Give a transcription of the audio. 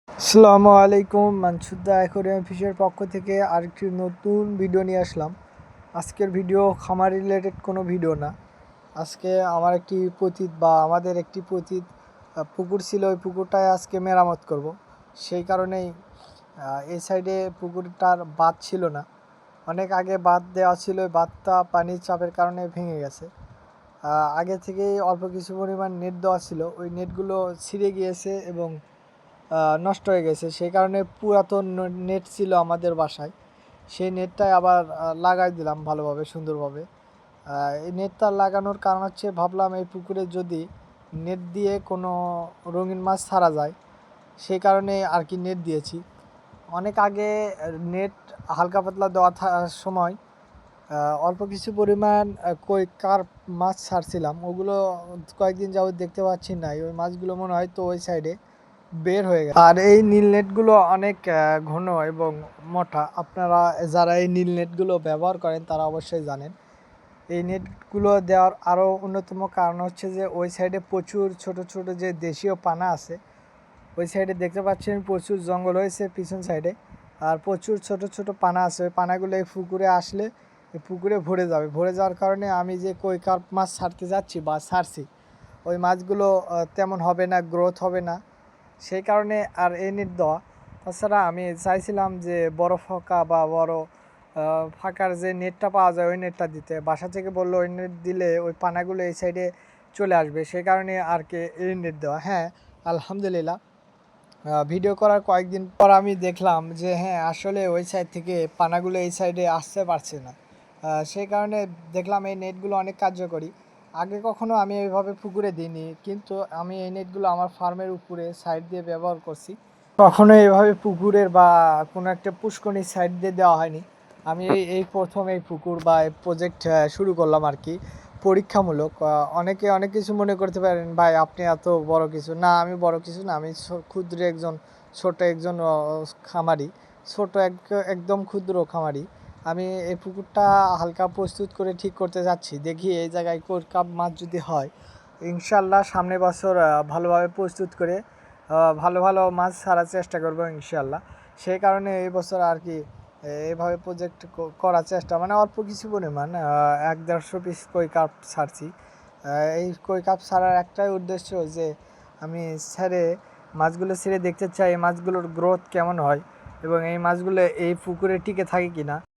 আসসালামু আলাইকুম, মানসুদ্দা অ্যাকোয়ারিয়াম ফিশের পক্ষ থেকে আরেকটি নতুন ভিডিও নিয়ে আসলাম। আজকের ভিডিও খামার রিলেটেড কোনো ভিডিও না। আজকে আমাদের একটি পতিত পুকুর ছিল, ওই পুকুরটায় আজকে মেরামত করব। সেই কারণেই এই সাইডে পুকুরটার বাঁধ ছিল না, অনেক আগে বাঁধ দেওয়া ছিল। ওই বাঁধটা পানির চাপের কারণে ভেঙে গেছে। আগে থেকেই অল্প কিছু পরিমাণ নেট দেওয়া ছিল, ওই নেটগুলো ছিঁড়ে গিয়েছে এবং নষ্ট হয়ে গেছে। সেই কারণে পুরাতন নেট ছিল আমাদের বাসায়, সেই নেটটাই আবার লাগাই দিলাম ভালোভাবে, সুন্দরভাবে। এই নেটটা লাগানোর কারণ হচ্ছে, ভাবলাম এই পুকুরে যদি নেট দিয়ে কোনো রঙিন মাছ ছাড়া যায়, সেই কারণে আর কি নেট দিয়েছি। অনেক আগে নেট হালকা পাতলা দেওয়া সময় অল্প কিছু পরিমাণ কই কার্প মাছ ছাড়ছিলাম। ওগুলো কয়েকদিন যাবত দেখতে পাচ্ছি না, ওই মাছগুলো মনে হয় তো ওই সাইডে বের হয়ে গেছে। আর এই নীল নেটগুলো অনেক ঘন এবং মোটা। আপনারা যারা এই নীল নেটগুলো ব্যবহার করেন তারা অবশ্যই জানেন। এই নেটগুলো দেওয়ার আরও অন্যতম কারণ হচ্ছে যে ওই সাইডে প্রচুর ছোট ছোট যে দেশীয় পানা আছে, ওই সাইডে দেখতে পাচ্ছেন প্রচুর জঙ্গল হয়েছে পিছন সাইডে, আর প্রচুর ছোট ছোট পানা আছে। ওই পানাগুলো এই পুকুরে আসলে এই পুকুরে ভরে যাবে। ভরে যাওয়ার কারণে আমি যে কই কার্প মাছ ছাড়তে যাচ্ছি বা ছাড়ছি, ওই মাছগুলো তেমন হবে না, গ্রোথ হবে না। সেই কারণে আর এই নেট দেওয়া। তাছাড়া আমি চাইছিলাম যে বড় ফোকা বা বড় ফাঁকার যে নেটটা পাওয়া যায় ওই নেটটা দিতে। বাসা থেকে বললো ওই নেট দিলে ওই পানাগুলো এই সাইডে চলে আসবে, সেই কারণে আর কি এই নেট দেওয়া। হ্যাঁ, আলহামদুলিল্লাহ, ভিডিও করার কয়েকদিন পর আমি দেখলাম যে হ্যাঁ, আসলে ওই সাইড থেকে পানাগুলো এই সাইডে আসতে পারছে না। সেই কারণে দেখলাম এই নেটগুলো অনেক কার্যকরী। আগে কখনো আমি এইভাবে পুকুরে দিইনি, কিন্তু আমি এই নেটগুলো আমার ফার্মের উপরে সাইড দিয়ে ব্যবহার করছি। কখনো এইভাবে পুকুরের বা কোনো একটা পুষ্করিণীর সাইড দিয়ে দেওয়া হয়নি। আমি এই প্রথম এই পুকুর বা এই প্রজেক্ট শুরু করলাম আর কি, পরীক্ষামূলক। অনেকে অনেক কিছু মনে করতে পারেন, ভাই আপনি এত বড় কিছু না। আমি বড় কিছু না, আমি ক্ষুদ্র একজন, ছোট একজন খামারি, একদম ক্ষুদ্র খামারি। আমি এই পুকুরটা হালকা প্রস্তুত করে ঠিক করতে যাচ্ছি। দেখি এই জায়গায় কাপ মাছ যদি হয়, ইনশাল্লাহ সামনের বছর ভালোভাবে প্রস্তুত করে ভালো ভালো মাছ ছাড়ার চেষ্টা করবো ইনশাল্লাহ। সেই কারণে এই বছর আর কি এইভাবে প্রজেক্ট করার চেষ্টা, মানে অল্প কিছু পরিমাণ 1-150 পিস কই কাপ ছাড়ছি। এই কই কাপ ছাড়ার একটাই উদ্দেশ্য যে আমি মাছগুলো ছেড়ে দেখতে চাই এই মাছগুলোর গ্রোথ কেমন হয় এবং এই মাছগুলো এই পুকুরে টিকে থাকে কিনা।